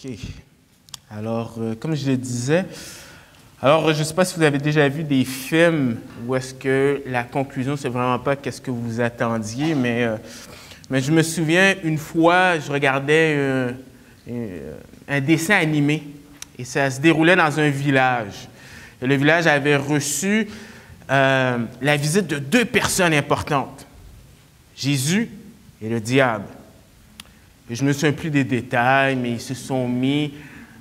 OK. Alors, comme je le disais, je ne sais pas si vous avez déjà vu des films où est-ce que la conclusion, c'est vraiment pas qu'est-ce que vous attendiez, mais je me souviens, une fois, je regardais un dessin animé et ça se déroulait dans un village. Et le village avait reçu la visite de deux personnes importantes, Jésus et le diable. Et je ne me souviens plus des détails, mais ils se sont mis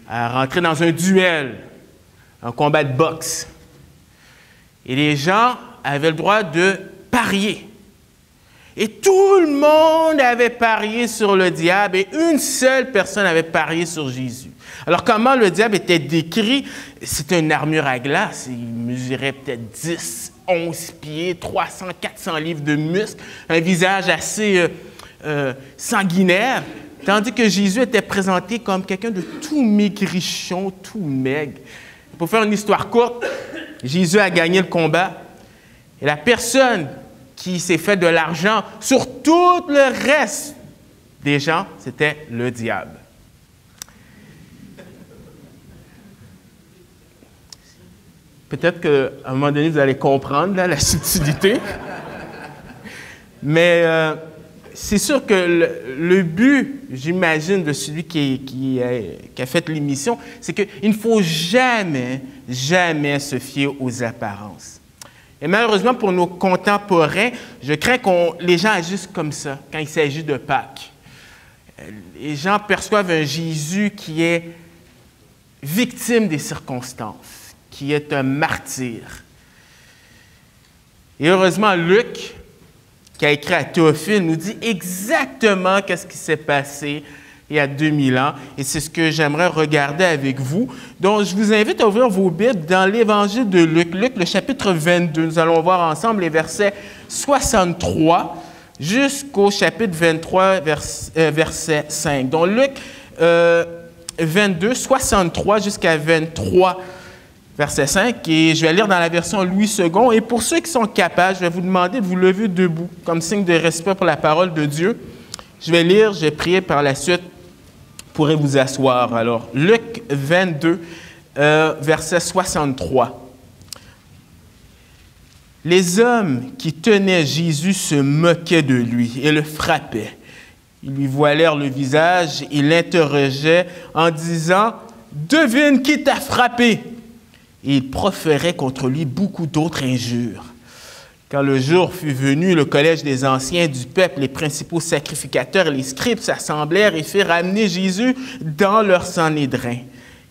à rentrer dans un duel, un combat de boxe. Et les gens avaient le droit de parier. Et tout le monde avait parié sur le diable et une seule personne avait parié sur Jésus. Alors, comment le diable était décrit? C'était une armure à glace. Il mesurait peut-être 10, 11 pieds, 300, 400 livres de muscles, un visage assez sanguinaire, tandis que Jésus était présenté comme quelqu'un de tout maigrichon, tout maigre. Pour faire une histoire courte, Jésus a gagné le combat et la personne qui s'est fait de l'argent sur tout le reste des gens, c'était le diable. Peut-être qu'à un moment donné, vous allez comprendre là, la subtilité. Mais c'est sûr que le but, j'imagine, de celui qui a fait l'émission, c'est qu'il ne faut jamais, jamais se fier aux apparences. Et malheureusement, pour nos contemporains, je crains que les gens agissent comme ça quand il s'agit de Pâques. Les gens perçoivent un Jésus qui est victime des circonstances, qui est un martyr. Et heureusement, Luc, qui a écrit à Théophile, nous dit exactement qu'est-ce qui s'est passé il y a 2000 ans. Et c'est ce que j'aimerais regarder avec vous. Donc, je vous invite à ouvrir vos Bibles dans l'Évangile de Luc. Luc, le chapitre 22. Nous allons voir ensemble les versets 63 jusqu'au chapitre 23, verset 5. Donc, Luc 22, 63 jusqu'à 23, verset 5. Et je vais lire dans la version Louis II. Et pour ceux qui sont capables, je vais vous demander de vous lever debout comme signe de respect pour la parole de Dieu. Je vais lire, je vais prier par la suite. Vous pourrez vous asseoir. Alors, Luc 22, verset 63. Les hommes qui tenaient Jésus se moquaient de lui et le frappaient. Ils lui voilèrent le visage et l'interrogeaient en disant « Devine qui t'a frappé ?» Et ils proféraient contre lui beaucoup d'autres injures. Quand le jour fut venu, le collège des anciens du peuple, les principaux sacrificateurs et les scribes s'assemblèrent et firent amener Jésus dans leur sanhédrin.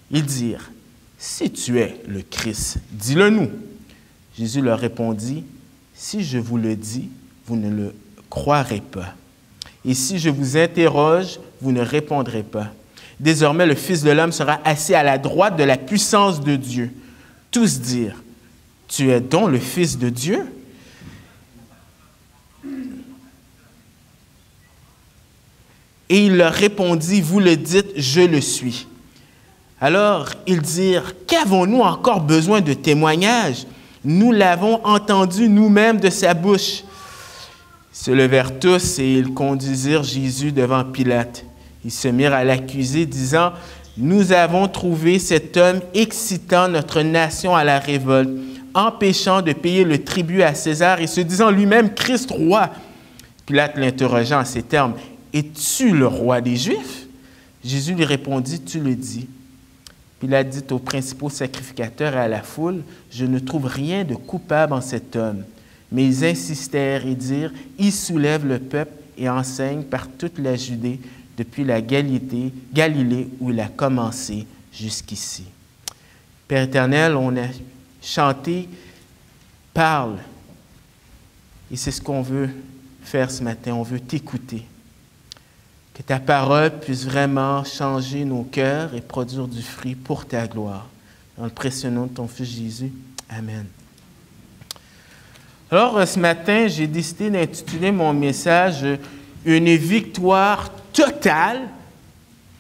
Ils dirent, « Si tu es le Christ, dis-le nous. » Jésus leur répondit, « Si je vous le dis, vous ne le croirez pas. Et si je vous interroge, vous ne répondrez pas. Désormais, le Fils de l'homme sera assis à la droite de la puissance de Dieu. » Tous dirent, « Tu es donc le Fils de Dieu? » Et il leur répondit, « Vous le dites, je le suis. » Alors ils dirent, « Qu'avons-nous encore besoin de témoignages? Nous l'avons entendu nous-mêmes de sa bouche. » Ils se levèrent tous et ils conduisirent Jésus devant Pilate. Ils se mirent à l'accuser, disant, « Nous avons trouvé cet homme excitant notre nation à la révolte, empêchant de payer le tribut à César et se disant lui-même Christ roi. » Pilate l'interrogea en ces termes, « Es-tu le roi des Juifs? » Jésus lui répondit, « Tu le dis. » Pilate dit aux principaux sacrificateurs et à la foule, « Je ne trouve rien de coupable en cet homme. » Mais ils insistèrent et dirent, « Il soulève le peuple et enseigne par toute la Judée, depuis la Galilée où il a commencé jusqu'ici. » Père éternel, on a chanté « Parle ». Et c'est ce qu'on veut faire ce matin, on veut t'écouter. Que ta parole puisse vraiment changer nos cœurs et produire du fruit pour ta gloire. Dans le précieux nom de ton Fils Jésus. Amen. Alors, ce matin, j'ai décidé d'intituler mon message « Une victoire totale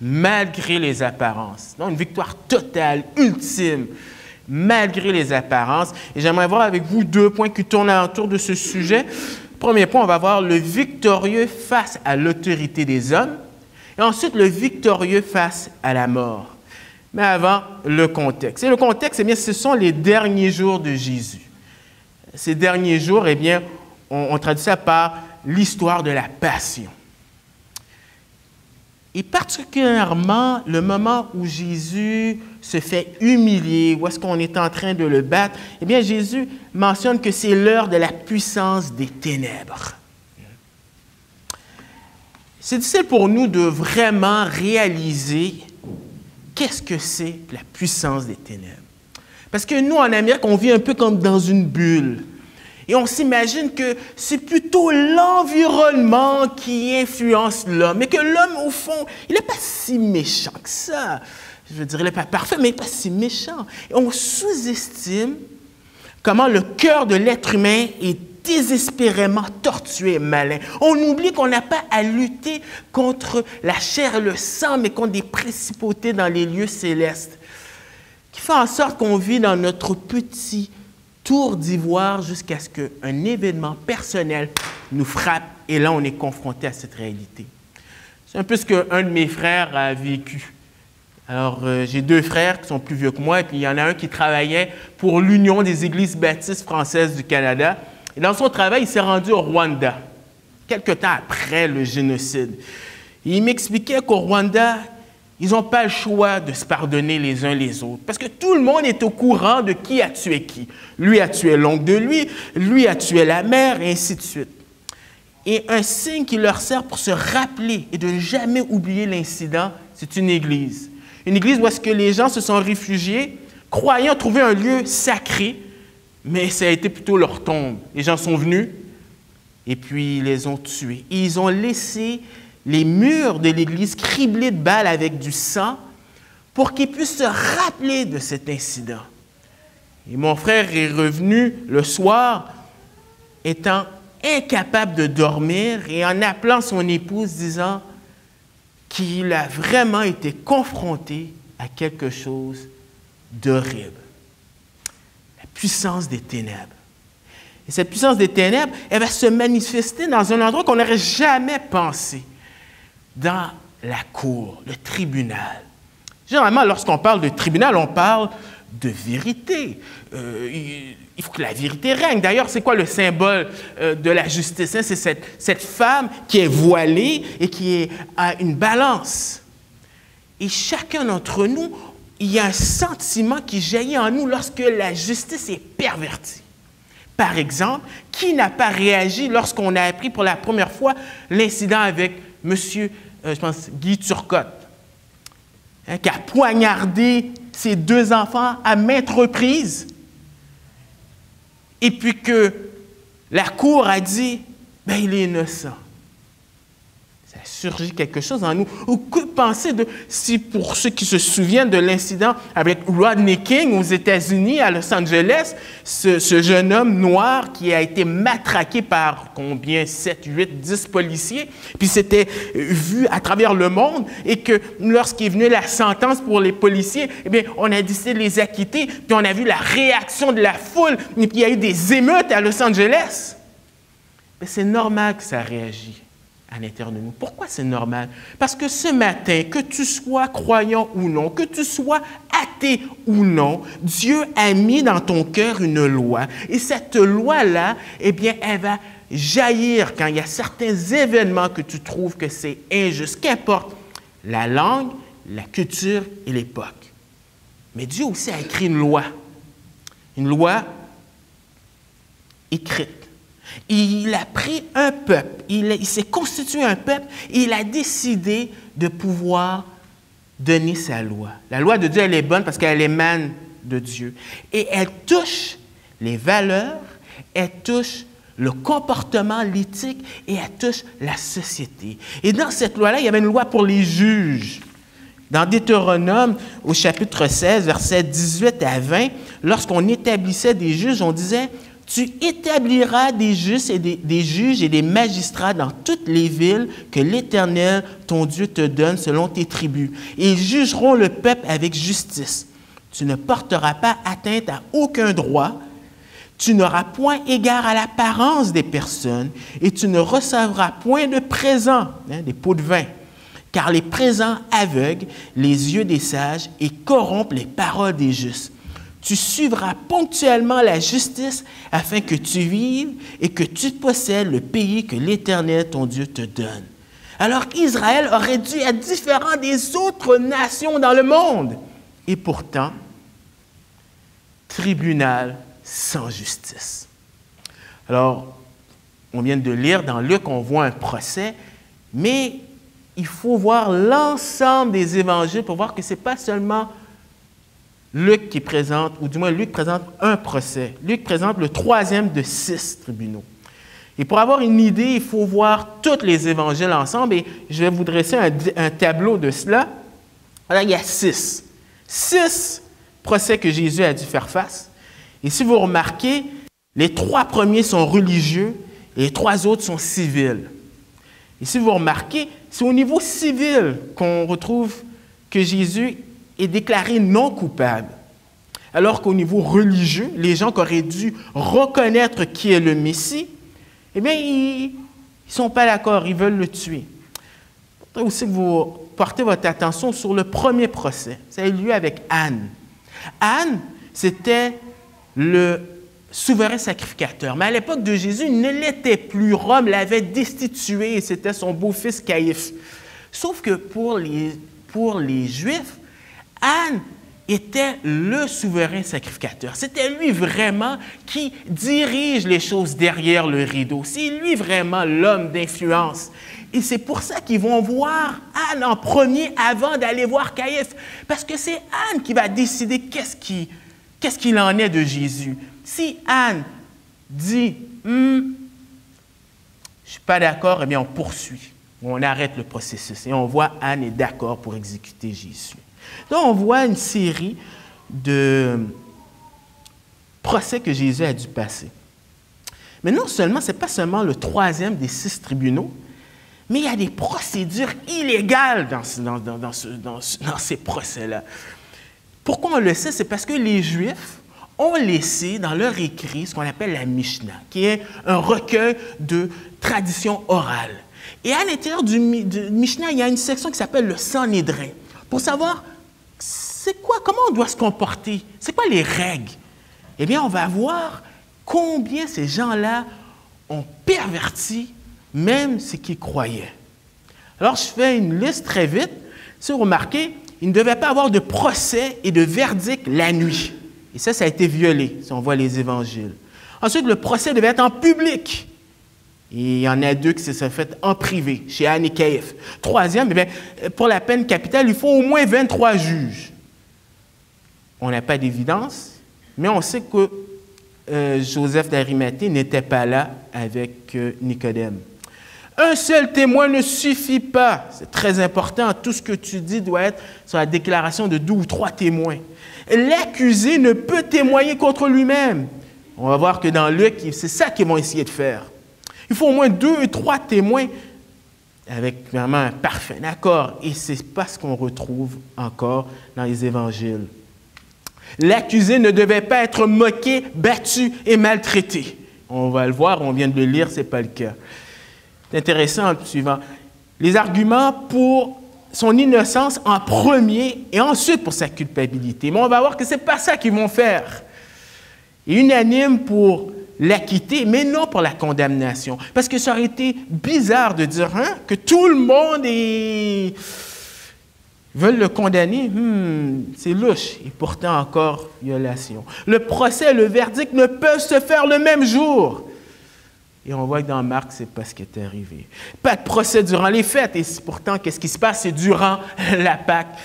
malgré les apparences. » Donc, une victoire totale, ultime, malgré les apparences. Et j'aimerais voir avec vous deux points qui tournent autour de ce sujet. Premier point, on va voir le victorieux face à l'autorité des hommes. Et ensuite, le victorieux face à la mort. Mais avant, le contexte. Et le contexte, eh bien, ce sont les derniers jours de Jésus. Ces derniers jours, eh bien, on traduit ça par l'histoire de la passion. Et particulièrement, le moment où Jésus se fait humilier, où est-ce qu'on est en train de le battre, eh bien, Jésus mentionne que c'est l'heure de la puissance des ténèbres. C'est difficile pour nous de vraiment réaliser qu'est-ce que c'est la puissance des ténèbres. Parce que nous, en Amérique, on vit un peu comme dans une bulle. Et on s'imagine que c'est plutôt l'environnement qui influence l'homme. Et que l'homme, au fond, il n'est pas si méchant que ça. Je veux dire, il n'est pas parfait, mais il n'est pas si méchant. Et on sous-estime comment le cœur de l'être humain est désespérément tortueux et malin. On oublie qu'on n'a pas à lutter contre la chair et le sang, mais contre des principautés dans les lieux célestes, qui fait en sorte qu'on vit dans notre petit tour d'ivoire jusqu'à ce qu'un événement personnel nous frappe, et là, on est confronté à cette réalité. C'est un peu ce qu'un de mes frères a vécu. Alors, j'ai deux frères qui sont plus vieux que moi, et puis il y en a un qui travaillait pour l'Union des Églises baptistes françaises du Canada. Et dans son travail, il s'est rendu au Rwanda, quelque temps après le génocide. Et il m'expliquait qu'au Rwanda, ils n'ont pas le choix de se pardonner les uns les autres, parce que tout le monde est au courant de qui a tué qui. Lui a tué l'oncle de lui a tué la mère, et ainsi de suite. Et un signe qui leur sert pour se rappeler et de ne jamais oublier l'incident, c'est une église. Une église où est-ce que les gens se sont réfugiés, croyant trouver un lieu sacré, mais ça a été plutôt leur tombe. Les gens sont venus et puis ils les ont tués. Et ils ont laissé les murs de l'église criblés de balles avec du sang pour qu'ils puissent se rappeler de cet incident. Et mon frère est revenu le soir étant incapable de dormir et en appelant son épouse disant qu'il a vraiment été confronté à quelque chose d'horrible. La puissance des ténèbres. Et cette puissance des ténèbres, elle va se manifester dans un endroit qu'on n'aurait jamais pensé, dans la cour, le tribunal. Généralement, lorsqu'on parle de tribunal, on parle de vérité. Il faut que la vérité règne. D'ailleurs, c'est quoi le symbole de la justice? Hein? C'est cette femme qui est voilée et qui a une balance. Et chacun d'entre nous, il y a un sentiment qui jaillit en nous lorsque la justice est pervertie. Par exemple, qui n'a pas réagi lorsqu'on a appris pour la première fois l'incident avec M. Je pense, Guy Turcotte, hein, qui a poignardé ses deux enfants à maintes reprises, et puis que la cour a dit, ben il est innocent. Ça a surgi quelque chose en nous. Ou que penser de, si pour ceux qui se souviennent de l'incident avec Rodney King aux États-Unis, à Los Angeles, ce jeune homme noir qui a été matraqué par combien, 7, 8, 10 policiers, puis c'était vu à travers le monde, et que lorsqu'est venue la sentence pour les policiers, eh bien, on a décidé de les acquitter, puis on a vu la réaction de la foule, et puis il y a eu des émeutes à Los Angeles. Mais c'est normal que ça réagisse à l'intérieur de nous. Pourquoi c'est normal? Parce que ce matin, que tu sois croyant ou non, que tu sois athée ou non, Dieu a mis dans ton cœur une loi. Et cette loi-là, eh bien, elle va jaillir quand il y a certains événements que tu trouves que c'est injuste, qu'importe la langue, la culture et l'époque. Mais Dieu aussi a écrit une loi écrite. Il a pris un peuple, il s'est constitué un peuple et il a décidé de pouvoir donner sa loi. La loi de Dieu, elle est bonne parce qu'elle émane de Dieu. Et elle touche les valeurs, elle touche le comportement, l'éthique et elle touche la société. Et dans cette loi-là, il y avait une loi pour les juges. Dans Deutéronome, au chapitre 16, versets 18 à 20, lorsqu'on établissait des juges, on disait « Tu établiras des juges et des magistrats dans toutes les villes que l'Éternel, ton Dieu, te donne selon tes tribus. Et ils jugeront le peuple avec justice. Tu ne porteras pas atteinte à aucun droit. Tu n'auras point égard à l'apparence des personnes et tu ne recevras point de présents, hein, des pots de vin, car les présents aveuglent les yeux des sages et corrompent les paroles des justes. Tu suivras ponctuellement la justice afin que tu vives et que tu possèdes le pays que l'Éternel, ton Dieu, te donne. » Alors Israël aurait dû être différent des autres nations dans le monde. Et pourtant, tribunal sans justice. Alors, on vient de lire dans Luc, on voit un procès, mais il faut voir l'ensemble des évangiles pour voir que ce n'est pas seulement Luc qui présente, ou du moins Luc présente un procès. Luc présente le 3e de 6 tribunaux. Et pour avoir une idée, il faut voir tous les évangiles ensemble, et je vais vous dresser un tableau de cela. Alors, il y a 6. 6 procès que Jésus a dû faire face. Et si vous remarquez, les 3 premiers sont religieux et les 3 autres sont civils. Et si vous remarquez, c'est au niveau civil qu'on retrouve que Jésus est déclaré non coupable. Alors qu'au niveau religieux, les gens qui auraient dû reconnaître qui est le Messie, eh bien, ils ne sont pas d'accord, ils veulent le tuer. Il faudrait aussi que vous portez votre attention sur le premier procès. Ça a eu lieu avec Anne. Anne, c'était le souverain sacrificateur. Mais à l'époque de Jésus, il ne l'était plus. Rome l'avait destitué et c'était son beau-fils Caïphe. Sauf que pour les Juifs, Anne était le souverain sacrificateur. C'était lui vraiment qui dirige les choses derrière le rideau. C'est lui vraiment l'homme d'influence. Et c'est pour ça qu'ils vont voir Anne en premier avant d'aller voir Caïphe. Parce que c'est Anne qui va décider qu'est-ce qu'il en est de Jésus. Si Anne dit « je ne suis pas d'accord », eh bien on poursuit. On arrête le processus et on voit Anne est d'accord pour exécuter Jésus. Donc, on voit une série de procès que Jésus a dû passer. Mais non seulement, ce n'est pas seulement le 3e des 6 tribunaux, mais il y a des procédures illégales dans ces procès-là. Pourquoi on le sait? C'est parce que les Juifs ont laissé dans leur écrit ce qu'on appelle la Mishnah, qui est un recueil de traditions orales. Et à l'intérieur du Mishnah, il y a une section qui s'appelle le Sanhédrin, pour savoir comment on doit se comporter, c'est quoi les règles. Eh bien, on va voir combien ces gens-là ont perverti même ce qu'ils croyaient. Alors, je fais une liste très vite. Si vous remarquez, il ne devait pas avoir de procès et de verdict la nuit. Et ça a été violé, si on voit les évangiles. Ensuite, le procès devait être en public. Et il y en a 2 qui se sont fait en privé, chez Anne et Caïphe. 3e, eh bien, pour la peine capitale, il faut au moins 23 juges. On n'a pas d'évidence, mais on sait que Joseph d'Arimathée n'était pas là avec Nicodème. Un seul témoin ne suffit pas. C'est très important. Tout ce que tu dis doit être sur la déclaration de 2 ou 3 témoins. L'accusé ne peut témoigner contre lui-même. On va voir que dans Luc, c'est ça qu'ils vont essayer de faire. Il faut au moins 2 ou 3 témoins avec vraiment un parfait accord. Et ce n'est pas ce qu'on retrouve encore dans les évangiles. L'accusé ne devait pas être moqué, battu et maltraité. On va le voir, on vient de le lire, ce n'est pas le cas. C'est intéressant, le suivant. Les arguments pour son innocence en premier et ensuite pour sa culpabilité. Mais on va voir que ce n'est pas ça qu'ils vont faire. Et unanime pour l'acquitter, mais non pour la condamnation. Parce que ça aurait été bizarre de dire que tout le monde veulent le condamner. C'est louche. Et pourtant encore violation. Le procès et le verdict ne peuvent se faire le même jour. Et on voit que dans Marc, ce n'est pas ce qui est arrivé. Pas de procès durant les fêtes. Et pourtant, qu'est-ce qui se passe? C'est durant la Pâque,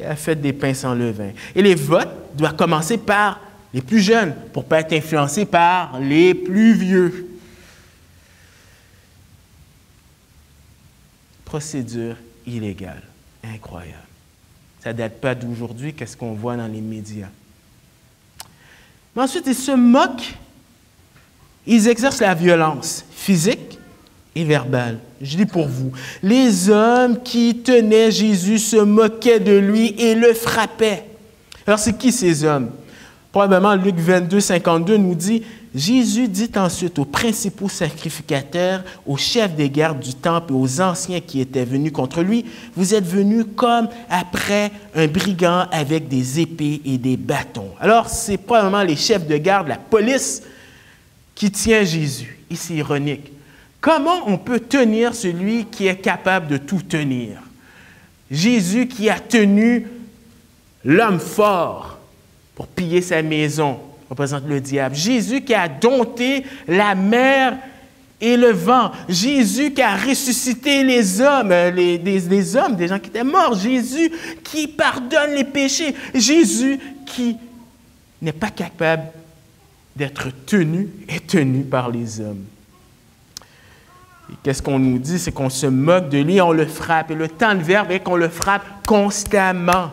la fête des pains sans levain. Et les votes doivent commencer par les plus jeunes, pour ne pas être influencés par les plus vieux. Procédure illégale. Incroyable. Ça ne date pas d'aujourd'hui, qu'est-ce qu'on voit dans les médias. Mais ensuite, ils se moquent. Ils exercent la violence physique et verbale. Je dis pour vous, les hommes qui tenaient Jésus se moquaient de lui et le frappaient. Alors, c'est qui ces hommes? Probablement, Luc 22, 52 nous dit Jésus dit ensuite aux principaux sacrificateurs, aux chefs des gardes du temple et aux anciens qui étaient venus contre lui, « Vous êtes venus comme après un brigand avec des épées et des bâtons. » Alors, c'est probablement les chefs de garde, la police, qui tient Jésus. Et c'est ironique. Comment on peut tenir celui qui est capable de tout tenir? Jésus qui a tenu l'homme fort pour piller sa maison, représente le diable. Jésus qui a dompté la mer et le vent. Jésus qui a ressuscité les hommes, des hommes, des gens qui étaient morts. Jésus qui pardonne les péchés. Jésus qui n'est pas capable d'être tenu et tenu par les hommes. Et qu'est-ce qu'on nous dit? C'est qu'on se moque de lui, on le frappe. Et le temps de verbe est qu'on le frappe constamment.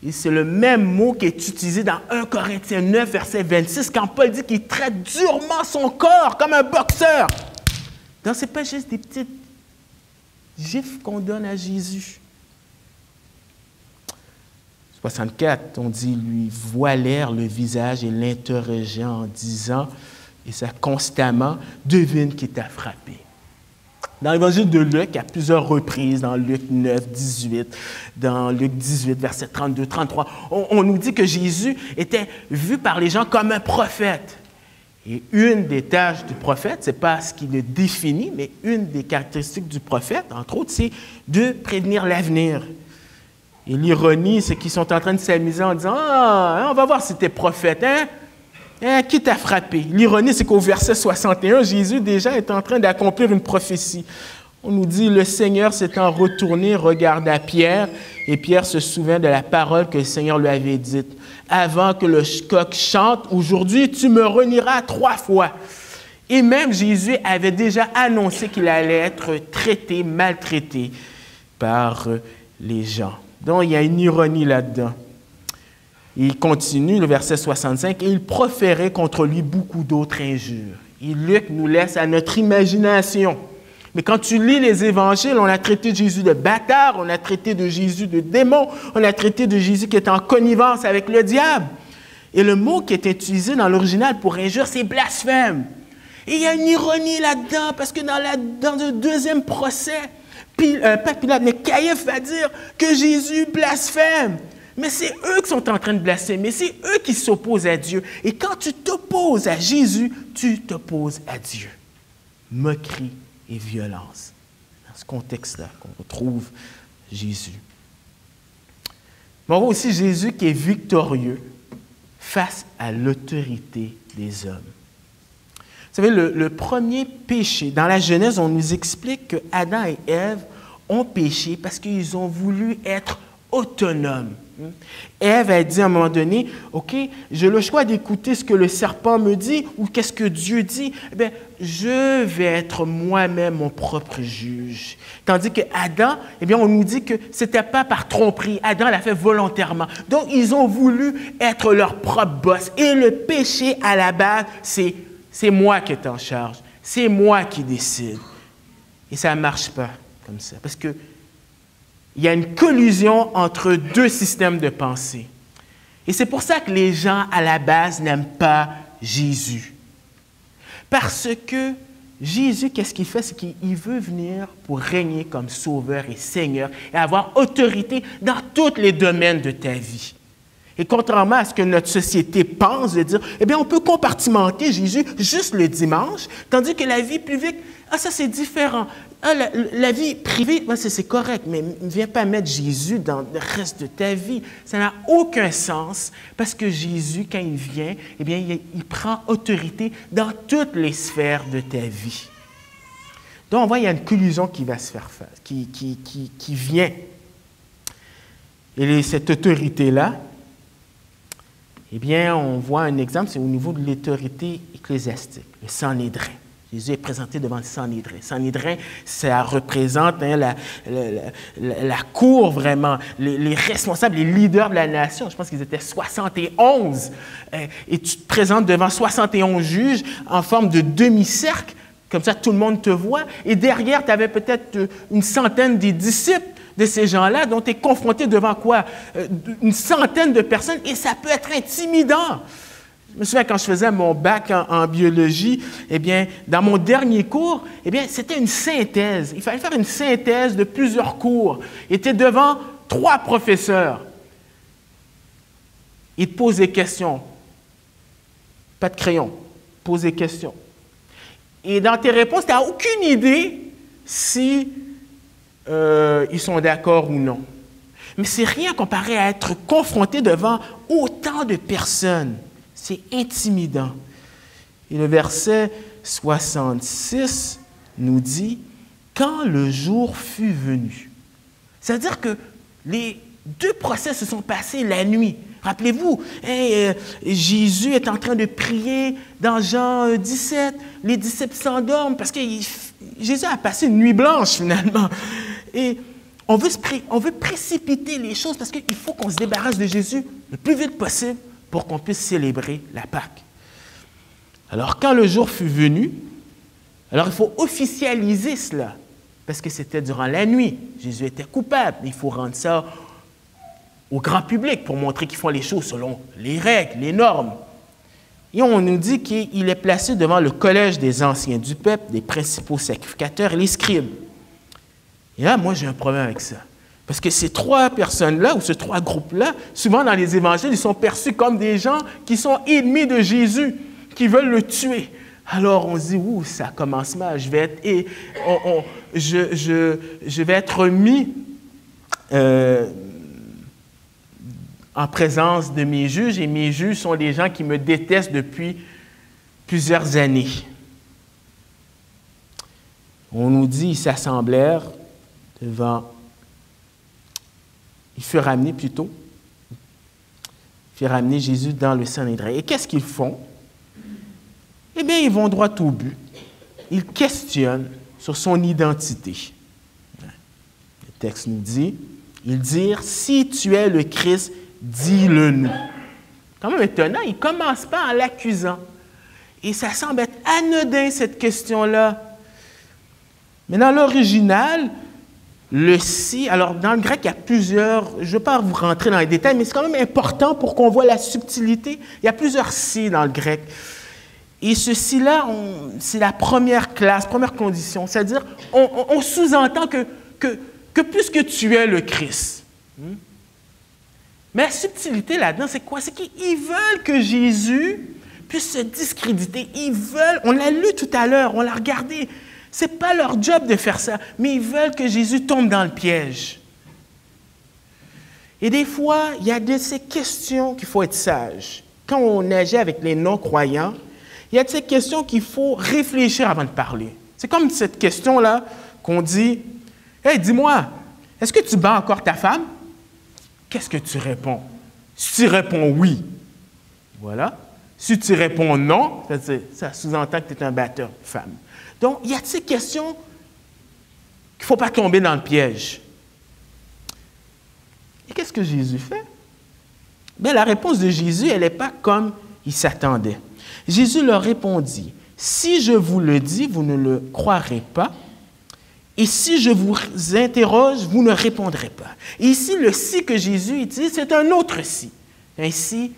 Et c'est le même mot qui est utilisé dans 1 Corinthiens 9, verset 26, quand Paul dit qu'il traite durement son corps comme un boxeur. Donc, ce n'est pas juste des petites gifles qu'on donne à Jésus. 64, on dit, lui voilèrent le visage et l'interrogeaient en disant, et ça constamment, devine qui t'a frappé. Dans l'évangile de Luc, à plusieurs reprises, dans Luc 9, 18, dans Luc 18, verset 32, 33, on nous dit que Jésus était vu par les gens comme un prophète. Et une des tâches du prophète, ce n'est pas ce qui le définit, mais une des caractéristiques du prophète, entre autres, c'est de prévenir l'avenir. Et l'ironie, c'est qu'ils sont en train de s'amuser en disant « Ah, on va voir si tu es prophète, hein? Qui t'a frappé? » L'ironie, c'est qu'au verset 61, Jésus déjà est en train d'accomplir une prophétie. On nous dit « Le Seigneur s'étant retourné, regarda Pierre, et Pierre se souvint de la parole que le Seigneur lui avait dite. Avant que le coq chante, aujourd'hui, tu me renieras 3 fois. » Et même Jésus avait déjà annoncé qu'il allait être traité, maltraité par les gens. Donc, il y a une ironie là-dedans. Il continue, le verset 65, « Et il proférait contre lui beaucoup d'autres injures. » Et Luc nous laisse à notre imagination. Mais quand tu lis les évangiles, on a traité de Jésus de bâtard, on a traité de Jésus de démon, on a traité de Jésus qui est en connivence avec le diable. Et le mot qui est utilisé dans l'original pour injure, c'est blasphème. Et il y a une ironie là-dedans, parce que dans le deuxième procès, pas Pilate, mais Caïphe va dire que Jésus blasphème. Mais c'est eux qui sont en train de blasphémer, c'est eux qui s'opposent à Dieu. Et quand tu t'opposes à Jésus, tu t'opposes à Dieu. Moquerie et violence. Dans ce contexte-là qu'on retrouve Jésus. Mais on voit aussi Jésus qui est victorieux face à l'autorité des hommes. Vous savez, le premier péché, dans la Genèse, on nous explique que Adam et Ève ont péché parce qu'ils ont voulu être autonomes. Ève a dit à un moment donné, « OK, j'ai le choix d'écouter ce que le serpent me dit ou qu'est-ce que Dieu dit. Eh bien, je vais être moi-même mon propre juge. » Tandis que Adam, eh bien, on nous dit que ce n'était pas par tromperie. Adam l'a fait volontairement. Donc, ils ont voulu être leur propre boss. Et le péché, à la base, c'est moi qui est en charge. C'est moi qui décide. Et ça ne marche pas comme ça. Parce que il y a une collusion entre deux systèmes de pensée. Et c'est pour ça que les gens, à la base, n'aiment pas Jésus. Parce que Jésus, qu'est-ce qu'il fait? C'est qu'il veut venir pour régner comme sauveur et seigneur et avoir autorité dans tous les domaines de ta vie. Et contrairement à ce que notre société pense, de dire, eh bien, on peut compartimenter Jésus juste le dimanche, tandis que la vie publique, ça c'est différent. La vie privée, c'est correct, mais ne viens pas mettre Jésus dans le reste de ta vie. Ça n'a aucun sens parce que Jésus, quand il vient, eh bien, il prend autorité dans toutes les sphères de ta vie. Donc, on voit, il y a une collusion qui va se faire face, qui vient. Et cette autorité-là, eh bien, on voit un exemple, c'est au niveau de l'autorité ecclésiastique, le Sanhédrin. Jésus est présenté devant le Sanhédrin. Sanhédrin, ça représente la cour vraiment, les responsables, les leaders de la nation. Je pense qu'ils étaient 71. Et tu te présentes devant 71 juges en forme de demi-cercle. Comme ça, tout le monde te voit. Et derrière, tu avais peut-être une centaine des disciples de ces gens-là, dont tu es confronté devant quoi? Une centaine de personnes, et ça peut être intimidant. Je me souviens quand je faisais mon bac en biologie, eh bien, dans mon dernier cours, eh bien, c'était une synthèse. Il fallait faire une synthèse de plusieurs cours. Il était devant 3 professeurs. Ils te posent des questions. Pas de crayon. Pose des questions. Et dans tes réponses, tu n'as aucune idée si ils sont d'accord ou non. Mais c'est rien comparé à être confronté devant autant de personnes. C'est intimidant. Et le verset 66 nous dit « Quand le jour fut venu ». C'est-à-dire que les 2 procès se sont passés la nuit. Rappelez-vous, Jésus est en train de prier dans Jean 17. Les disciples s'endorment parce que Jésus a passé une nuit blanche finalement. Et on veut précipiter les choses parce qu'il faut qu'on se débarrasse de Jésus le plus vite possible pour qu'on puisse célébrer la Pâque. Alors, quand le jour fut venu, alors il faut officialiser cela parce que c'était durant la nuit. Jésus était coupable. Il faut rendre ça au grand public pour montrer qu'ils font les choses selon les règles, les normes. Et on nous dit qu'il est placé devant le collège des anciens du peuple, des principaux sacrificateurs et les scribes. Et là, moi, j'ai un problème avec ça. Parce que ces 3 personnes-là, ou ces 3 groupes-là, souvent dans les évangiles, ils sont perçus comme des gens qui sont ennemis de Jésus, qui veulent le tuer. Alors, on se dit, ouh, ça commence mal, je vais être mis en présence de mes juges, et mes juges sont des gens qui me détestent depuis plusieurs années. On nous dit, ils s'assemblèrent devant, ils furent amenés Jésus dans le Sanhédrin. Et qu'est-ce qu'ils font? Eh bien, ils vont droit au but. Ils questionnent sur son identité. Le texte nous dit, ils dirent, si tu es le Christ, dis-le-nous. Quand même étonnant, il ne commence pas en l'accusant. Et ça semble être anodin, cette question-là. Mais dans l'original, le « si », alors dans le grec, il y a plusieurs, je ne vais pas vous rentrer dans les détails, mais c'est quand même important pour qu'on voit la subtilité. Il y a plusieurs « si » dans le grec. Et ce « si » là, c'est la première classe, première condition. C'est-à-dire, on sous-entend que puisque tu es le Christ, mais la subtilité là-dedans, c'est quoi? C'est qu'ils veulent que Jésus puisse se discréditer. Ils veulent, on l'a lu tout à l'heure, on l'a regardé. Ce n'est pas leur job de faire ça, mais ils veulent que Jésus tombe dans le piège. Et des fois, il y a de ces questions qu'il faut être sage. Quand on agit avec les non-croyants, il y a de ces questions qu'il faut réfléchir avant de parler. C'est comme cette question-là qu'on dit, « Hey, dis-moi, est-ce que tu bats encore ta femme? » Qu'est-ce que tu réponds? Si tu réponds oui, voilà. Si tu réponds non, ça sous-entend que tu es un batteur de femme. Donc, il y a de ces questions qu'il ne faut pas tomber dans le piège. Et qu'est-ce que Jésus fait? Bien, la réponse de Jésus, elle n'est pas comme il s'attendait. Jésus leur répondit, « Si je vous le dis, vous ne le croirez pas. Et si je vous interroge, vous ne répondrez pas. » Et ici, le « si » que Jésus utilise, c'est un autre « si ». Un « si »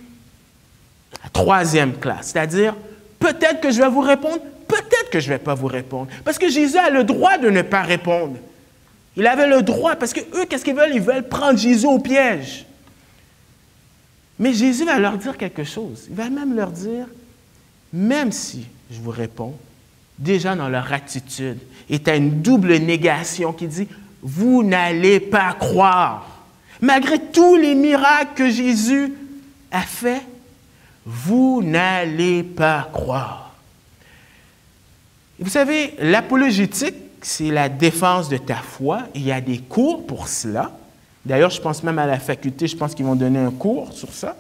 à 3e classe, c'est-à-dire, peut-être que je vais vous répondre, peut-être que je ne vais pas vous répondre. Parce que Jésus a le droit de ne pas répondre. Il avait le droit, parce qu'eux, qu'est-ce qu'ils veulent? Ils veulent prendre Jésus au piège. Mais Jésus va leur dire quelque chose. Il va même leur dire, même si je vous réponds, déjà dans leur attitude, est à une double négation qui dit « Vous n'allez pas croire. » Malgré tous les miracles que Jésus a faits, vous n'allez pas croire. Et vous savez, l'apologétique, c'est la défense de ta foi. Et il y a des cours pour cela. D'ailleurs, je pense même à la faculté, je pense qu'ils vont donner un cours sur ça.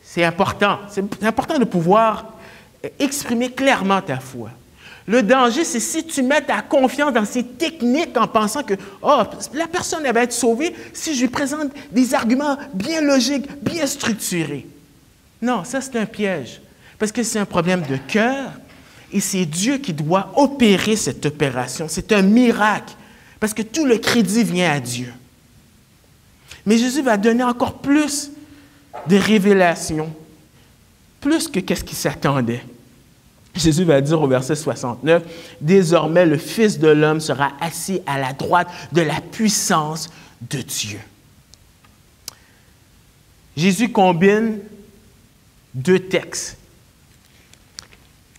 C'est important. C'est important de pouvoir exprimer clairement ta foi. Le danger, c'est si tu mets ta confiance dans ces techniques en pensant que la personne elle va être sauvée si je lui présente des arguments bien logiques, bien structurés. Non, ça c'est un piège, parce que c'est un problème de cœur et c'est Dieu qui doit opérer cette opération. C'est un miracle, parce que tout le crédit vient à Dieu. Mais Jésus va donner encore plus de révélations. plus que qu'est-ce qu'il s'attendait. Jésus va dire au verset 69, « Désormais, le Fils de l'homme sera assis à la droite de la puissance de Dieu. » Jésus combine deux textes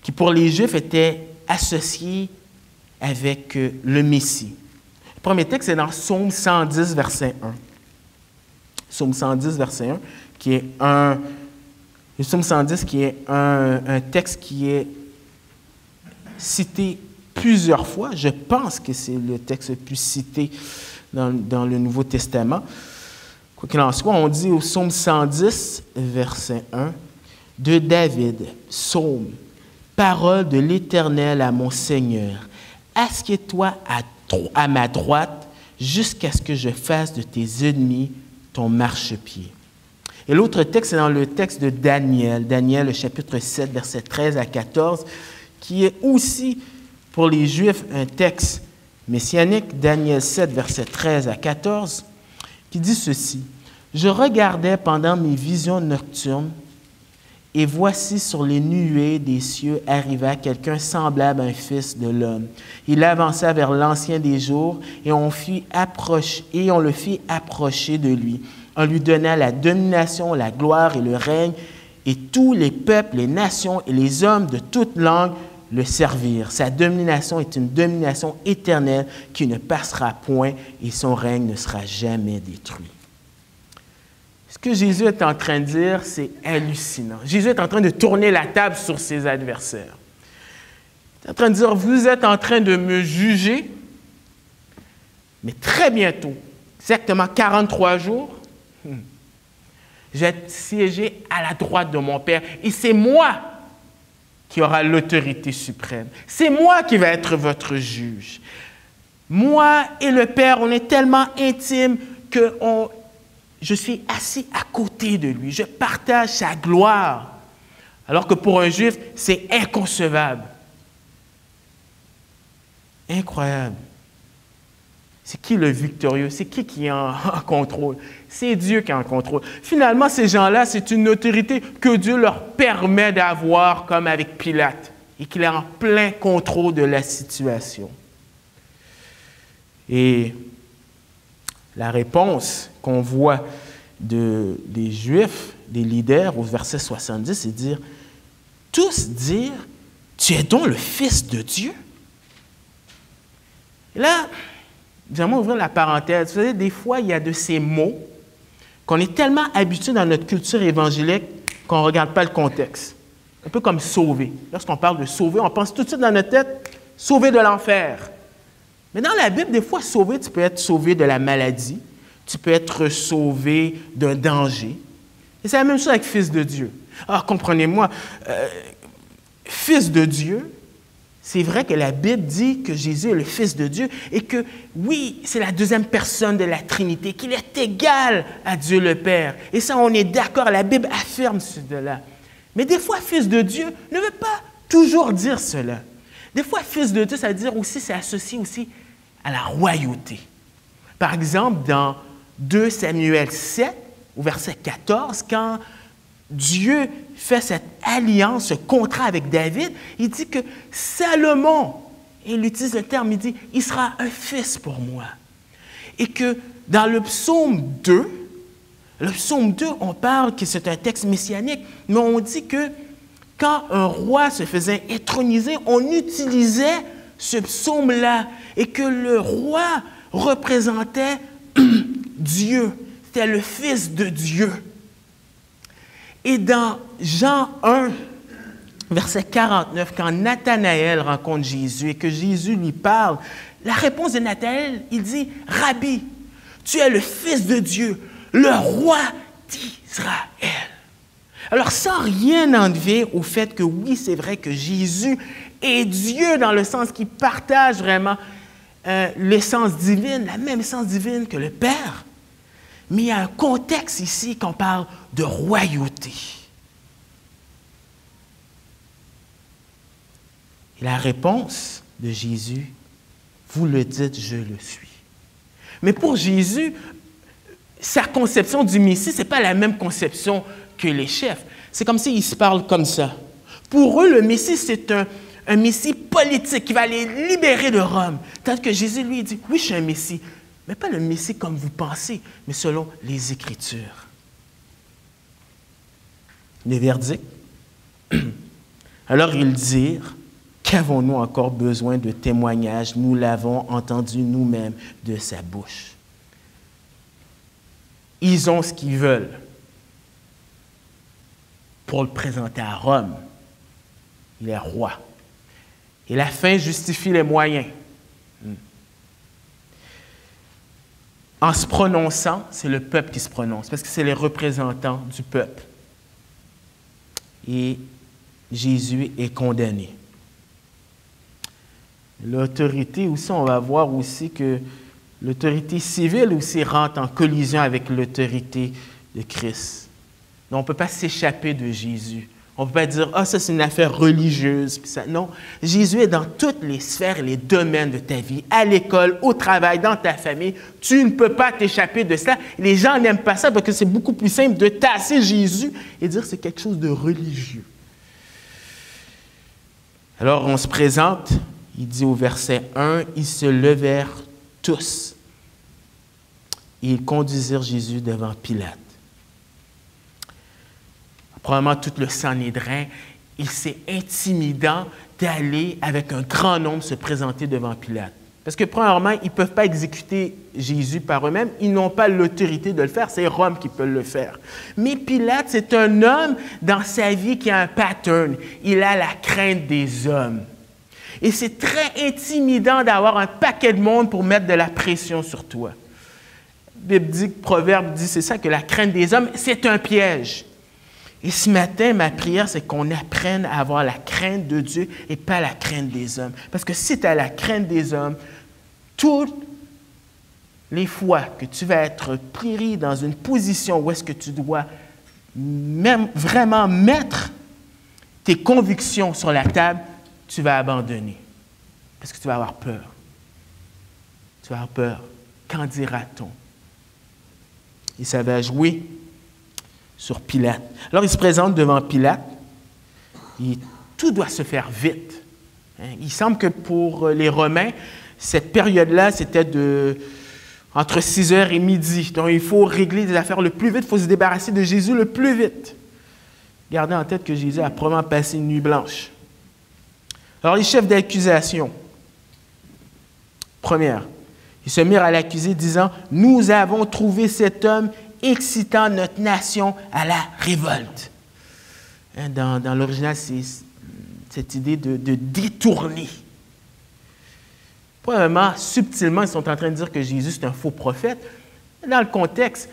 qui, pour les Juifs, étaient associés avec le Messie. Le premier texte est dans Psaume 110, verset 1. Psaume 110, verset 1, qui est un texte qui est cité plusieurs fois. Je pense que c'est le texte le plus cité dans le Nouveau Testament. Quoi qu'il en soit, on dit au Psaume 110, verset 1, « De David, psaume, parole de l'Éternel à mon Seigneur, assieds-toi à ma droite jusqu'à ce que je fasse de tes ennemis ton marchepied. » Et l'autre texte, c'est dans le texte de Daniel, le chapitre 7, versets 13 à 14, qui est aussi, pour les Juifs, un texte messianique, Daniel 7, versets 13 à 14, qui dit ceci. « Je regardais pendant mes visions nocturnes, et voici sur les nuées des cieux arriva quelqu'un semblable à un fils de l'homme. Il avança vers l'ancien des jours, et on le fit approcher de lui. On lui donna la domination, la gloire et le règne, et tous les peuples, les nations et les hommes de toute langue le servirent. Sa domination est une domination éternelle qui ne passera point, et son règne ne sera jamais détruit. » Ce que Jésus est en train de dire, c'est hallucinant. Jésus est en train de tourner la table sur ses adversaires. Il est en train de dire, vous êtes en train de me juger, mais très bientôt, exactement 43 jours, je vais être siégé à la droite de mon Père. Et c'est moi qui aura l'autorité suprême. C'est moi qui vais être votre juge. Moi et le Père, on est tellement intimes que je suis assis à côté de lui. Je partage sa gloire. Alors que pour un Juif, c'est inconcevable. Incroyable. C'est qui le victorieux? C'est qui est en contrôle? C'est Dieu qui est en contrôle. Finalement, ces gens-là, c'est une autorité que Dieu leur permet d'avoir, comme avec Pilate, et qu'il est en plein contrôle de la situation. Et la réponse qu'on voit des Juifs, des leaders, au verset 70, c'est dire, tous dire, tu es donc le Fils de Dieu. Et là, j'aimerais ouvrir la parenthèse. Vous savez, des fois, il y a de ces mots qu'on est tellement habitué dans notre culture évangélique qu'on ne regarde pas le contexte. Un peu comme sauver. Lorsqu'on parle de sauver, on pense tout de suite dans notre tête, sauver de l'enfer. Mais dans la Bible, des fois, sauver, tu peux être sauvé de la maladie, tu peux être sauvé d'un danger. Et c'est la même chose avec Fils de Dieu. Alors, comprenez-moi, Fils de Dieu, c'est vrai que la Bible dit que Jésus est le Fils de Dieu et que, oui, c'est la deuxième personne de la Trinité, qu'il est égal à Dieu le Père. Et ça, on est d'accord, la Bible affirme cela. Mais des fois, Fils de Dieu ne veut pas toujours dire cela. Des fois, Fils de Dieu, ça veut dire aussi, c'est associé aussi à la royauté. Par exemple, dans 2 Samuel 7, au verset 14, quand Dieu fait cette alliance, ce contrat avec David, il dit que Salomon, et il utilise le terme, il dit, il sera un fils pour moi. Et que dans le psaume 2, on parle que c'est un texte messianique, mais on dit que quand un roi se faisait introniser, on utilisait ce psaume-là et que le roi représentait Dieu. C'était le Fils de Dieu. Et dans Jean 1, verset 49, quand Nathanaël rencontre Jésus et que Jésus lui parle, la réponse de Nathanaël, il dit, « Rabbi, tu es le Fils de Dieu, le roi d'Israël. » Alors, sans rien enlever au fait que oui, c'est vrai que Jésus est Dieu dans le sens qu'il partage vraiment l'essence divine, la même essence divine que le Père. Mais il y a un contexte ici qu'on parle de royauté. Et la réponse de Jésus, vous le dites, je le suis. Mais pour Jésus, sa conception du Messie, ce n'est pas la même conception que les chefs. C'est comme s'ils se parlent comme ça. Pour eux, le Messie, c'est un Messie politique qui va les libérer de Rome. Tandis que Jésus, lui, dit, oui, je suis un Messie, mais pas le Messie comme vous pensez, mais selon les Écritures. Le verdict. Alors ils dirent, qu'avons-nous encore besoin de témoignages? Nous l'avons entendu nous-mêmes de sa bouche. Ils ont ce qu'ils veulent pour le présenter à Rome. Il est roi. Et la fin justifie les moyens. En se prononçant, c'est le peuple qui se prononce, parce que c'est les représentants du peuple. Et Jésus est condamné. L'autorité aussi, on va voir aussi que l'autorité civile aussi rentre en collision avec l'autorité de Christ. Donc, on ne peut pas s'échapper de Jésus. On ne peut pas dire, ah, ça c'est une affaire religieuse. Puis ça. Non, Jésus est dans toutes les sphères et les domaines de ta vie, à l'école, au travail, dans ta famille. Tu ne peux pas t'échapper de ça. Les gens n'aiment pas ça parce que c'est beaucoup plus simple de tasser Jésus et dire que c'est quelque chose de religieux. Alors, on se présente, il dit au verset 1, « Ils se levèrent tous et ils conduisirent Jésus devant Pilate. » Probablement tout le Sanhédrin, et c'est intimidant d'aller avec un grand nombre se présenter devant Pilate. Parce que premièrement, ils ne peuvent pas exécuter Jésus par eux-mêmes, ils n'ont pas l'autorité de le faire, c'est Rome qui peut le faire. Mais Pilate, c'est un homme dans sa vie qui a un pattern, il a la crainte des hommes. Et c'est très intimidant d'avoir un paquet de monde pour mettre de la pression sur toi. Le biblique proverbe dit, c'est ça, que la crainte des hommes, c'est un piège. Et ce matin, ma prière, c'est qu'on apprenne à avoir la crainte de Dieu et pas la crainte des hommes. Parce que si tu as la crainte des hommes, toutes les fois que tu vas être pris dans une position où est-ce que tu dois même vraiment mettre tes convictions sur la table, tu vas abandonner. Parce que tu vas avoir peur. Tu vas avoir peur. Qu'en dira-t-on? Et ça va jouer sur Pilate. Alors, il se présente devant Pilate et tout doit se faire vite. Il semble que pour les Romains, cette période-là, c'était entre 6h et midi. Donc, il faut régler des affaires le plus vite, il faut se débarrasser de Jésus le plus vite. Gardez en tête que Jésus a probablement passé une nuit blanche. Alors, les chefs d'accusation. Première, ils se mirent à l'accuser, disant, « Nous avons trouvé cet homme excitant notre nation à la révolte. » Dans l'original, c'est cette idée de détourner. Probablement, subtilement, ils sont en train de dire que Jésus, c'est un faux prophète. Dans le contexte,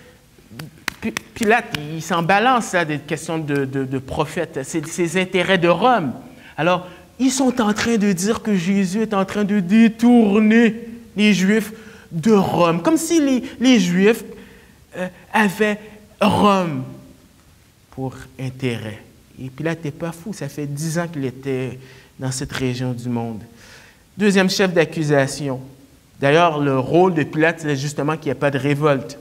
Pilate, il s'en balance là, des questions de prophète. C'est ses intérêts de Rome. Alors, ils sont en train de dire que Jésus est en train de détourner les Juifs de Rome. Comme si les Juifs avaient Rome pour intérêt. Et Pilate n'est pas fou. Ça fait 10 ans qu'il était dans cette région du monde. Deuxième chef d'accusation. D'ailleurs, le rôle de Pilate, c'est justement qu'il n'y ait pas de révolte.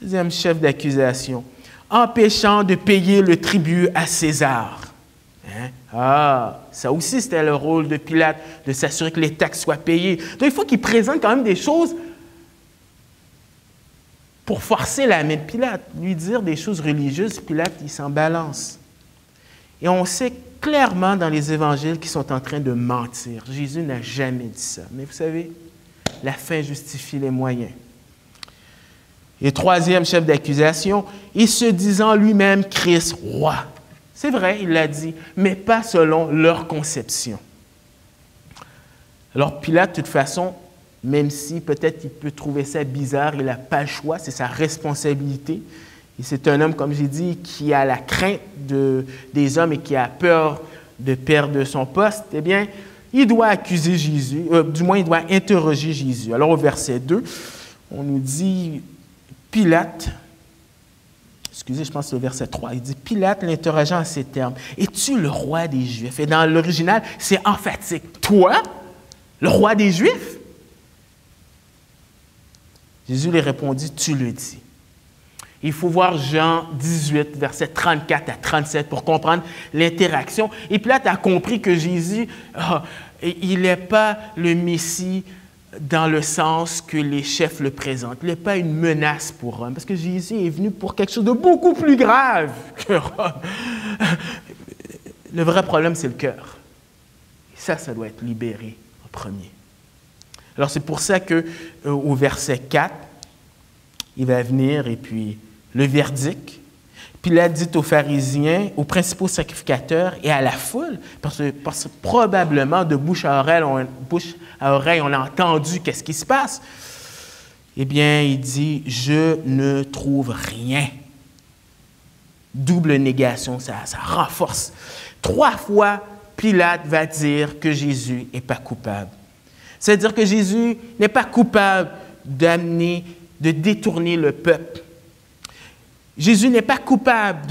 Deuxième chef d'accusation. Empêchant de payer le tribut à César. Ah, ça aussi, c'était le rôle de Pilate, de s'assurer que les taxes soient payées. Donc, il faut qu'il présente quand même des choses pour forcer la main de Pilate. Lui dire des choses religieuses, Pilate, il s'en balance. Et on sait clairement dans les évangiles qu'ils sont en train de mentir. Jésus n'a jamais dit ça. Mais vous savez, la fin justifie les moyens. Et troisième chef d'accusation, et se disant lui-même Christ, roi. C'est vrai, il l'a dit, mais pas selon leur conception. Alors Pilate, de toute façon, même si peut-être il peut trouver ça bizarre, il n'a pas le choix, c'est sa responsabilité. Et c'est un homme, comme j'ai dit, qui a la crainte des hommes et qui a peur de perdre son poste. Eh bien, il doit accuser Jésus, du moins il doit interroger Jésus. Alors au verset 2, on nous dit, Pilate, excusez, je pense que c'est au verset 3, il dit, Pilate l'interrogeant en ces termes, « Es-tu le roi des Juifs? » Et dans l'original, c'est emphatique. « Toi, le roi des Juifs? » Jésus lui répondit, « Tu le dis. » Il faut voir Jean 18, versets 34 à 37 pour comprendre l'interaction. Et Pilate a compris que Jésus, il n'est pas le Messie dans le sens que les chefs le présentent. Il n'est pas une menace pour Rome, parce que Jésus est venu pour quelque chose de beaucoup plus grave que Rome. Le vrai problème, c'est le cœur. Et ça doit être libéré en premier. Alors, c'est pour ça qu'au verset 4, il va venir et puis le verdict. Pilate dit aux pharisiens, aux principaux sacrificateurs et à la foule, parce que probablement de bouche à oreille, on a entendu qu'est-ce qui se passe. Eh bien, il dit, je ne trouve rien. Double négation, ça renforce. 3 fois, Pilate va dire que Jésus n'est pas coupable. C'est-à-dire que Jésus n'est pas coupable de détourner le peuple. Jésus n'est pas coupable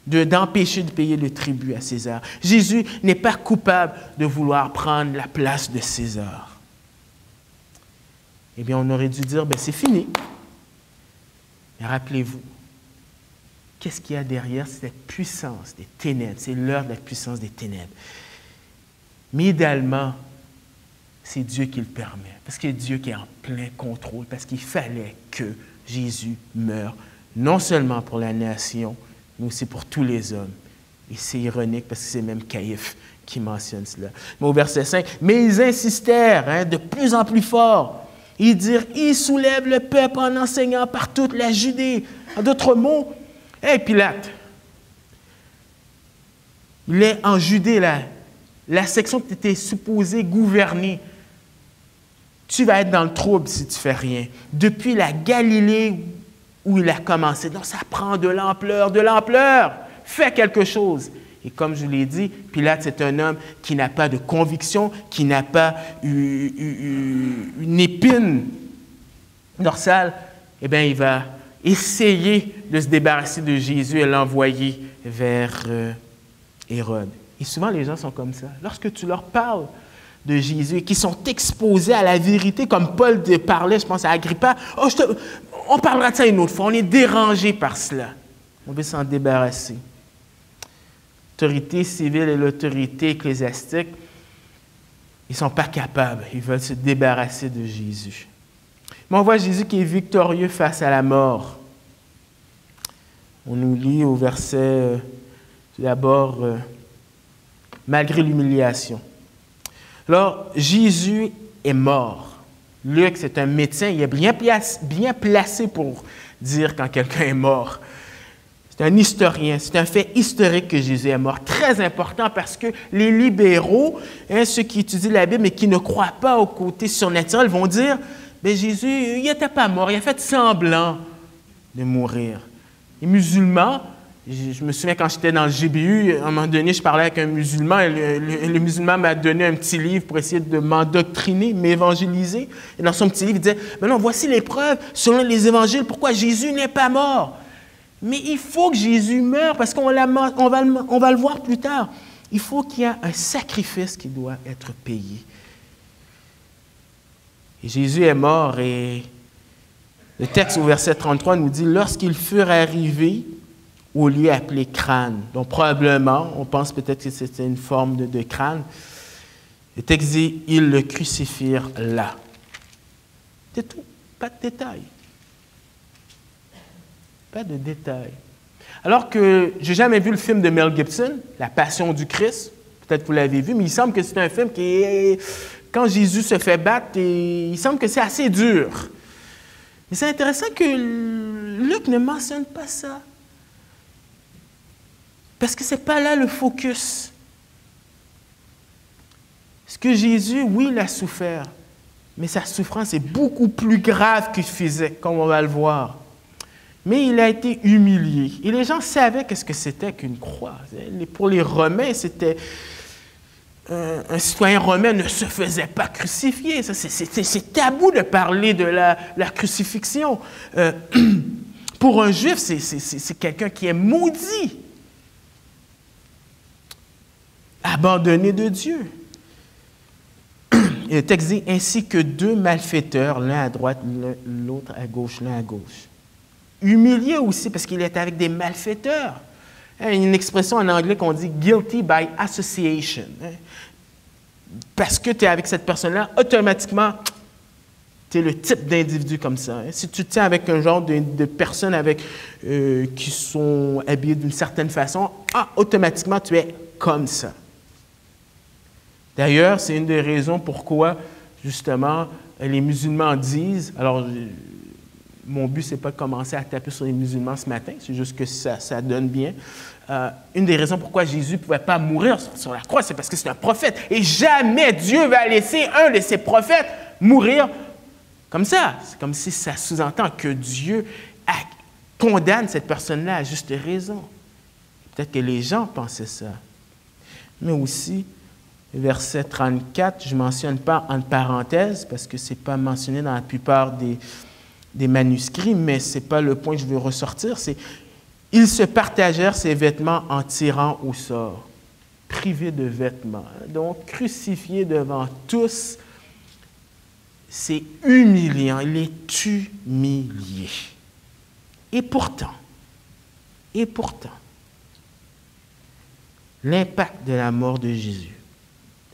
d'empêcher de payer le tribut à César. Jésus n'est pas coupable de vouloir prendre la place de César. Eh bien, on aurait dû dire, c'est fini. Mais rappelez-vous, qu'est-ce qu'il y a derrière cette puissance des ténèbres? C'est l'heure de la puissance des ténèbres. Mais idéalement, c'est Dieu qui le permet, parce que Dieu qui est en plein contrôle, parce qu'il fallait que Jésus meure, non seulement pour la nation, mais aussi pour tous les hommes. Et c'est ironique, parce que c'est même Caïphe qui mentionne cela. Mais au verset 5, mais ils insistèrent de plus en plus fort. Ils dirent, il soulève le peuple en enseignant par toute la Judée. En d'autres mots, Pilate, il est en Judée, la section que tu étais supposé gouverner. Tu vas être dans le trouble si tu ne fais rien. Depuis la Galilée où il a commencé. Donc, ça prend de l'ampleur, de l'ampleur. Fais quelque chose. Et comme je vous l'ai dit, Pilate, c'est un homme qui n'a pas de conviction, qui n'a pas une épine dorsale. Eh bien, il va essayer de se débarrasser de Jésus et l'envoyer vers Hérode. Et souvent, les gens sont comme ça. Lorsque tu leur parles de Jésus et qui sont exposés à la vérité, comme Paul parlait, je pense à Agrippa, on parlera de ça une autre fois, on est dérangé par cela. On veut s'en débarrasser. L'autorité civile et l'autorité ecclésiastique, ils ne sont pas capables, ils veulent se débarrasser de Jésus. Mais on voit Jésus qui est victorieux face à la mort. On nous lit au verset, d'abord, malgré l'humiliation. Alors, Jésus est mort. Luc, c'est un médecin, il est bien placé pour dire quand quelqu'un est mort. C'est un historien, c'est un fait historique que Jésus est mort. Très important parce que les libéraux, ceux qui étudient la Bible et qui ne croient pas au côté surnaturel, vont dire, Jésus, il n'était pas mort, il a fait semblant de mourir. Les musulmans, je me souviens quand j'étais dans le GBU, à un moment donné, je parlais avec un musulman, et le musulman m'a donné un petit livre pour essayer de m'endoctriner, m'évangéliser. Et dans son petit livre, il disait, non, voici les preuves, selon les évangiles, pourquoi Jésus n'est pas mort. Mais il faut que Jésus meure, parce qu'on va le voir plus tard. Il faut qu'il y ait un sacrifice qui doit être payé. Et Jésus est mort, et le texte au verset 33 nous dit, lorsqu'ils furent arrivés au lieu appelé crâne. Donc, probablement, on pense peut-être que c'était une forme de crâne. Le texte dit, ils le crucifierent là. C'est tout, pas de détails. Pas de détails. Alors que je n'ai jamais vu le film de Mel Gibson, La Passion du Christ. Peut-être que vous l'avez vu, mais il semble que c'est un film qui est... Quand Jésus se fait battre, il semble que c'est assez dur. Mais c'est intéressant que Luc ne mentionne pas ça. Parce que ce n'est pas là le focus. Parce que Jésus, oui, il a souffert, mais sa souffrance est beaucoup plus grave qu'il faisait, comme on va le voir. Mais il a été humilié. Et les gens savaient qu'est-ce que c'était qu'une croix. Pour les Romains, c'était... un citoyen romain ne se faisait pas crucifier. C'est tabou de parler de la crucifixion. Pour un Juif, c'est quelqu'un qui est maudit. Abandonné de Dieu. Et le texte dit, ainsi que 2 malfaiteurs, l'un à droite, l'autre à gauche, l'un à gauche. humilié aussi parce qu'il était avec des malfaiteurs. Il y a une expression en anglais qu'on dit « guilty by association ». Parce que tu es avec cette personne-là, automatiquement, tu es le type d'individu comme ça. Si tu te tiens avec un genre de personnes qui sont habillées d'une certaine façon, automatiquement, tu es comme ça. D'ailleurs, c'est une des raisons pourquoi, justement, les musulmans disent, alors mon but, ce n'est pas de commencer à taper sur les musulmans ce matin, c'est juste que ça donne bien. Une des raisons pourquoi Jésus ne pouvait pas mourir sur la croix, c'est parce que c'est un prophète. Et jamais Dieu va laisser un de ses prophètes mourir comme ça. C'est comme si ça sous-entend que Dieu condamne cette personne-là à juste raison. Peut-être que les gens pensaient ça. Mais aussi, verset 34, je ne mentionne pas entre parenthèses parce que ce n'est pas mentionné dans la plupart des manuscrits, mais ce n'est pas le point que je veux ressortir, c'est « Ils se partagèrent ses vêtements en tirant au sort, privés de vêtements. » Donc, crucifié devant tous, c'est humiliant, il est humilié. Et pourtant, l'impact de la mort de Jésus,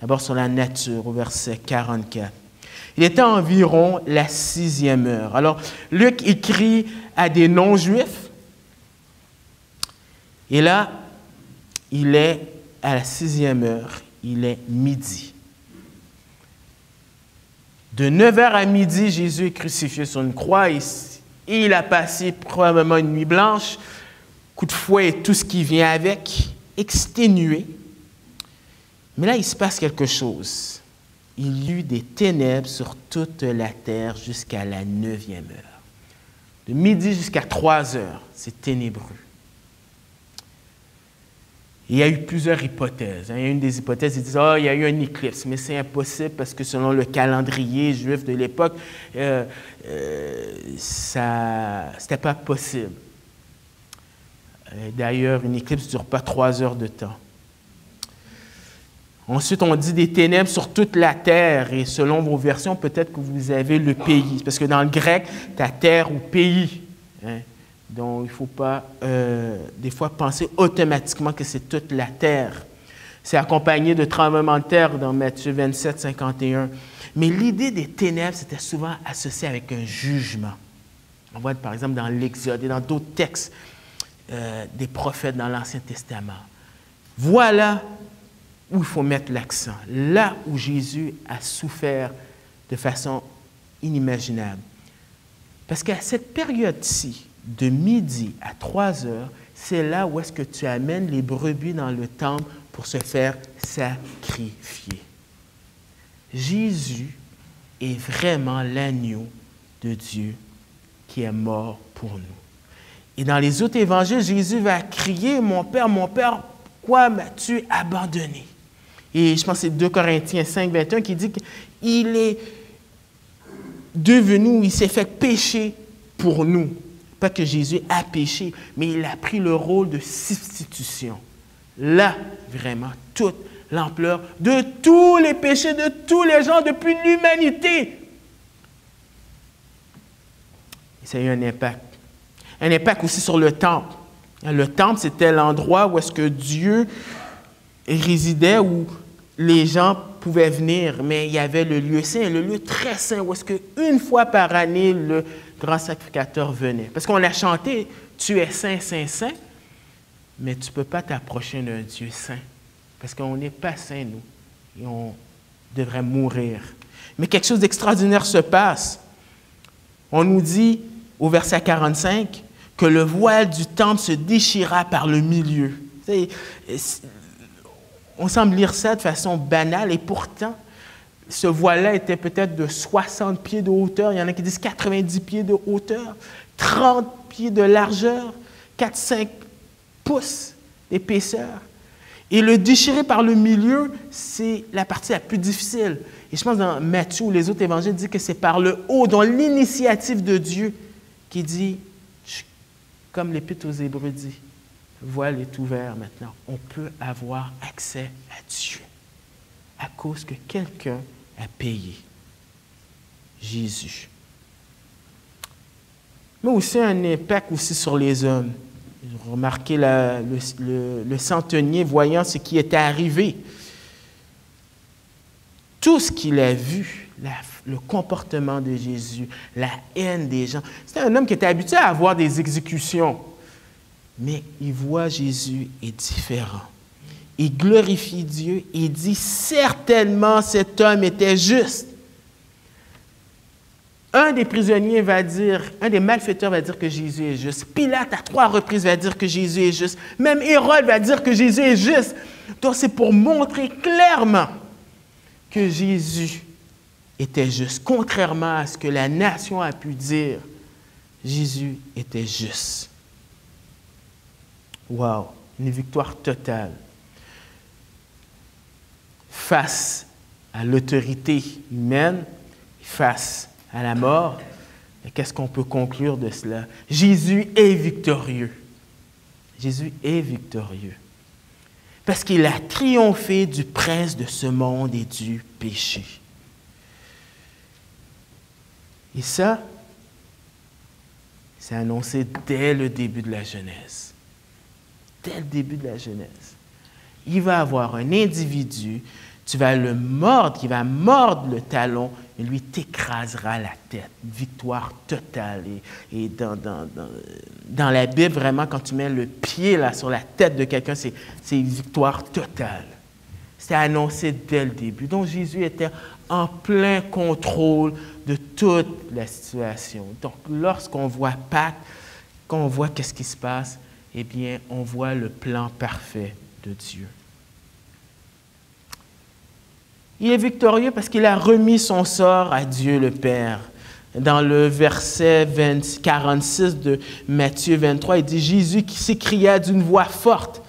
d'abord sur la nature, au verset 44. Il était environ la 6e heure. Alors, Luc écrit à des non-juifs, et là, il est à la 6e heure, il est midi. De 9h à midi, Jésus est crucifié sur une croix et il a passé probablement une nuit blanche, coup de fouet et tout ce qui vient avec, exténué. Mais là, il se passe quelque chose. Il y eut des ténèbres sur toute la terre jusqu'à la 9e heure. De midi jusqu'à 3h, c'est ténébreux. Il y a eu plusieurs hypothèses. Il y a une des hypothèses, ils disent « il y a eu un éclipse », mais c'est impossible parce que selon le calendrier juif de l'époque, c'était pas possible. D'ailleurs, une éclipse ne dure pas 3 heures de temps. Ensuite, on dit des ténèbres sur toute la terre, et selon vos versions, peut-être que vous avez le pays, parce que dans le grec, tu as terre ou pays. Hein? Donc, il ne faut pas, des fois, penser automatiquement que c'est toute la terre. C'est accompagné de tremblements de terre dans Matthieu 27, 51. Mais l'idée des ténèbres, c'était souvent associé avec un jugement. On voit, par exemple, dans l'Exode et dans d'autres textes des prophètes dans l'Ancien Testament. Voilà où il faut mettre l'accent. Là où Jésus a souffert de façon inimaginable. Parce qu'à cette période-ci, de midi à 3 heures, c'est là où est-ce que tu amènes les brebis dans le temple pour se faire sacrifier. Jésus est vraiment l'agneau de Dieu qui est mort pour nous. Et dans les autres évangiles, Jésus va crier « Mon Père, pourquoi m'as-tu abandonné? » Et je pense que c'est 2 Corinthiens 5, 21 qui dit qu'il est devenu, il s'est fait pécher pour nous. Pas que Jésus a péché, mais il a pris le rôle de substitution. Là, vraiment, toute l'ampleur de tous les péchés de tous les gens depuis l'humanité. Et ça a eu un impact. Un impact aussi sur le temple. Le temple, c'était l'endroit où est-ce que Dieu résidait, où les gens pouvaient venir, mais il y avait le lieu saint, le lieu très saint, où est-ce qu'une fois par année, le grand sacrificateur venait. Parce qu'on a chanté « Tu es saint, saint, saint », mais tu ne peux pas t'approcher d'un Dieu saint, parce qu'on n'est pas saint, nous, et on devrait mourir. Mais quelque chose d'extraordinaire se passe. On nous dit, au verset 45, que le voile du temple se déchira par le milieu. On semble lire ça de façon banale, et pourtant, ce voile-là était peut-être de 60 pieds de hauteur. Il y en a qui disent 90 pieds de hauteur, 30 pieds de largeur, 4-5 pouces d'épaisseur. Et le déchirer par le milieu, c'est la partie la plus difficile. Et je pense que dans Matthieu ou les autres évangiles disent que c'est par le haut, dans l'initiative de Dieu, qui dit, comme l'Épître aux Hébreux dit, le voile est ouvert maintenant. On peut avoir accès à Dieu à cause que quelqu'un a payé. Jésus. mais aussi un impact aussi sur les hommes. Remarquez le centenier voyant ce qui était arrivé. Tout ce qu'il a vu, le comportement de Jésus, la haine des gens. C'était un homme qui était habitué à avoir des exécutions. Mais il voit Jésus est différent. Il glorifie Dieu. Il dit, certainement cet homme était juste. Un des prisonniers va dire, un des malfaiteurs va dire que Jésus est juste. Pilate, à 3 reprises, va dire que Jésus est juste. Même Hérode va dire que Jésus est juste. Donc, c'est pour montrer clairement que Jésus était juste. Contrairement à ce que la nation a pu dire, Jésus était juste. Wow, une victoire totale. Face à l'autorité humaine, face à la mort, qu'est-ce qu'on peut conclure de cela? Jésus est victorieux. Jésus est victorieux. Parce qu'il a triomphé du prince de ce monde et du péché. Et ça, c'est annoncé dès le début de la Genèse. Dès le début de la Genèse. Il va avoir un individu, tu vas le mordre, il va mordre le talon, et lui t'écrasera la tête. Victoire totale. Et dans la Bible, vraiment, quand tu mets le pied là, sur la tête de quelqu'un, c'est une victoire totale. C'est annoncé dès le début. Donc, Jésus était en plein contrôle de toute la situation. Donc, lorsqu'on voit Pâques, quand on voit qu'est-ce qui se passe, eh bien, on voit le plan parfait de Dieu. Il est victorieux parce qu'il a remis son sort à Dieu le Père. Dans le verset 46 de Matthieu 23, il dit « Jésus qui s'écria d'une voix forte ».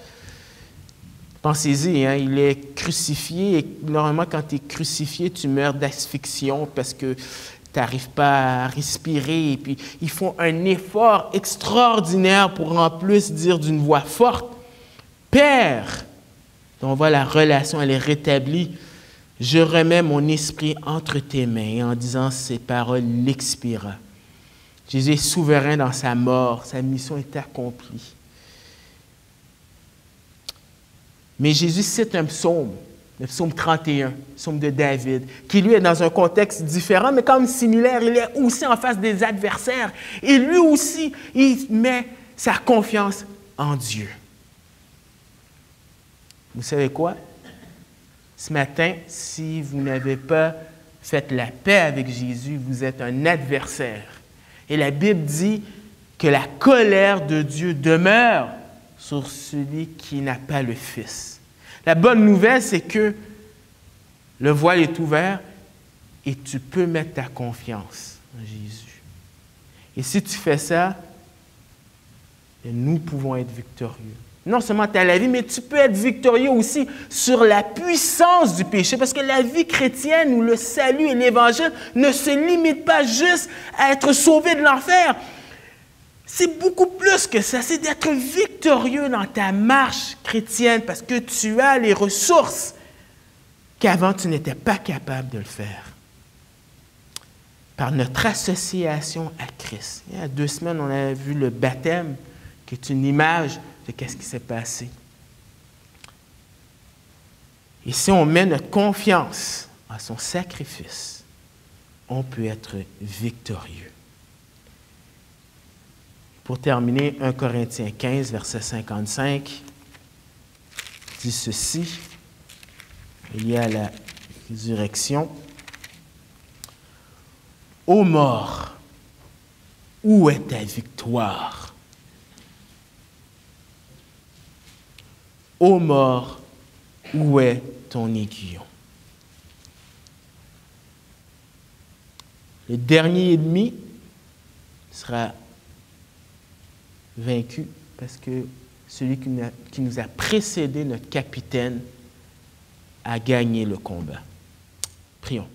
Pensez-y, hein, il est crucifié et normalement, quand tu es crucifié, tu meurs d'asphyxion parce que tu n'arrives pas à respirer. Et puis, ils font un effort extraordinaire pour en plus dire d'une voix forte « Père ». Donc, on voit la relation, elle est rétablie. « Je remets mon esprit entre tes mains. » Et en disant ces paroles, il expira. Jésus est souverain dans sa mort. Sa mission est accomplie. Mais Jésus cite un psaume, le psaume 31, le psaume de David, qui lui est dans un contexte différent, mais quand même similaire. Il est aussi en face des adversaires. Et lui aussi, il met sa confiance en Dieu. Vous savez quoi? Ce matin, si vous n'avez pas fait la paix avec Jésus, vous êtes un adversaire. Et la Bible dit que la colère de Dieu demeure sur celui qui n'a pas le Fils. La bonne nouvelle, c'est que le voile est ouvert et tu peux mettre ta confiance en Jésus. Et si tu fais ça, nous pouvons être victorieux. Non seulement tu as la vie, mais tu peux être victorieux aussi sur la puissance du péché. Parce que la vie chrétienne ou le salut et l'Évangile ne se limitent pas juste à être sauvé de l'enfer. C'est beaucoup plus que ça. C'est d'être victorieux dans ta marche chrétienne parce que tu as les ressources qu'avant tu n'étais pas capable de le faire. Par notre association à Christ. Il y a 2 semaines, on a vu le baptême, qui est une image de ce qui s'est passé. Et si on met notre confiance en son sacrifice, on peut être victorieux. Pour terminer, 1 Corinthiens 15, verset 55, dit ceci, lié à la résurrection. « Ô mort, où est ta victoire? Ô mort, où est ton aiguillon? » Le dernier ennemi sera vaincu parce que celui qui nous a précédé, notre capitaine, a gagné le combat. Prions.